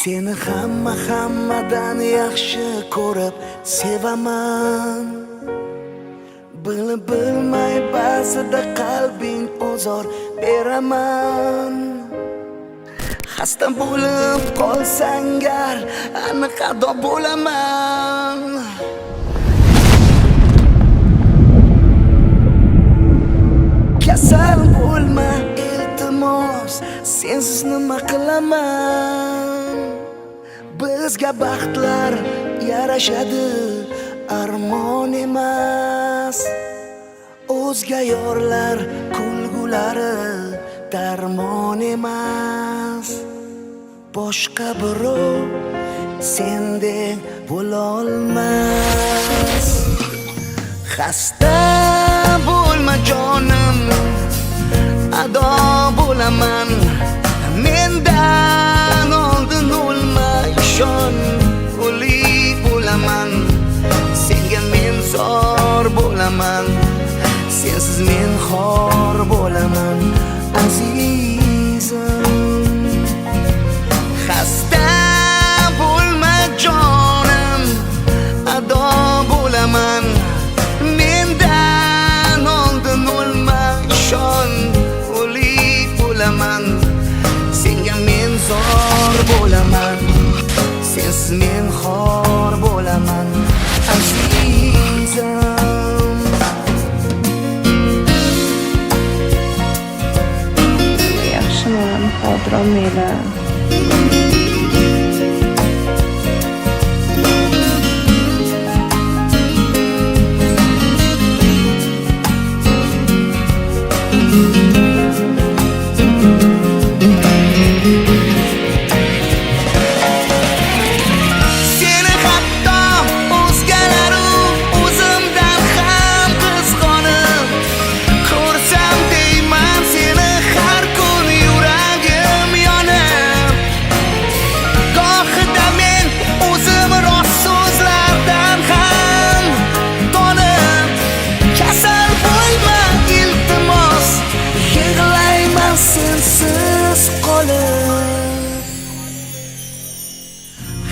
Seni hammadan yaxshi ko'rib sevaman. Bilib bilmay ba'zida qalbing ozor beraman. Xasta bo'lib qolsang gar aniq ado bo'laman. Kasal bo'lma iltimos, sensiz nima qilaman? Bizga baxtlar yarashadi, armon emas. O'zga yorlar kulgulari darmon emas. Boshqa birov sendek bo'lolmas. Xasta bo'lma jonim, ado bo'laman. Mendan oldin o'lma, ishon, o'lik bo'laman. Senga men zor bo'laman, sensiz men xor bo'laman azizim. Xasta bo'lma jonim, ado bo'laman. Mendan oldin o'lma, ishon, o'lik bo'laman. Senga men zor bo'laman, sensiz men xor bo'laman azizim. Yaxshiman, hozir olmaylar.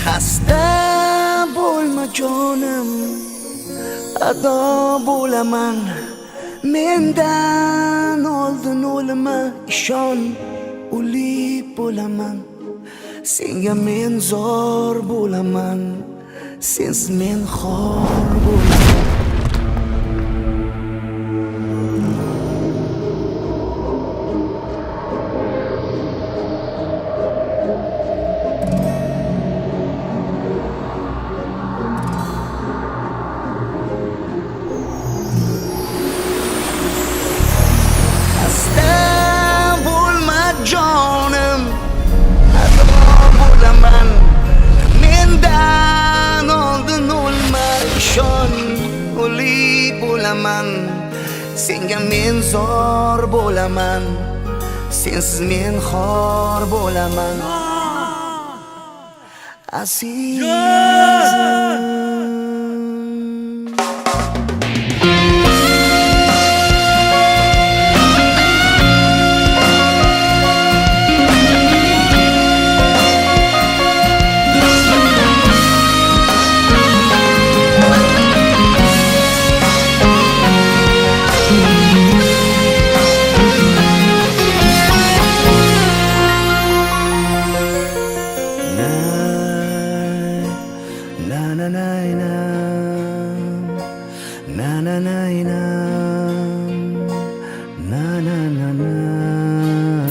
Xasta bo'lma jonim, ado bo'laman. Mendan oldin o'lma, ishon, o'lik bo'laman. Senga men zor bo'laman, sensiz men xor bo'laman. Jonim, ado bo'laman. Mendan oldin o'lma, ishon, o'lik bo'laman. Senga men zor bo'laman, sensiz men xor bo'laman azizim.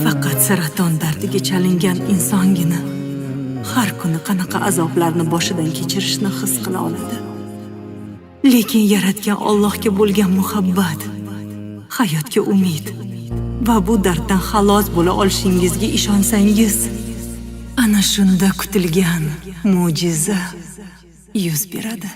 Faqat saraton dardiga chalingan insongina har kuni qanaqa azoblarni boshidan kechirishni his qila oladi. Lekin yaratgan Allohga bo'lgan muhabbat, hayotga umid va bu darddan xalos bo'la olishingizga ishonsangiz, ana shunda kutilgan mo'jiza yuz beradi.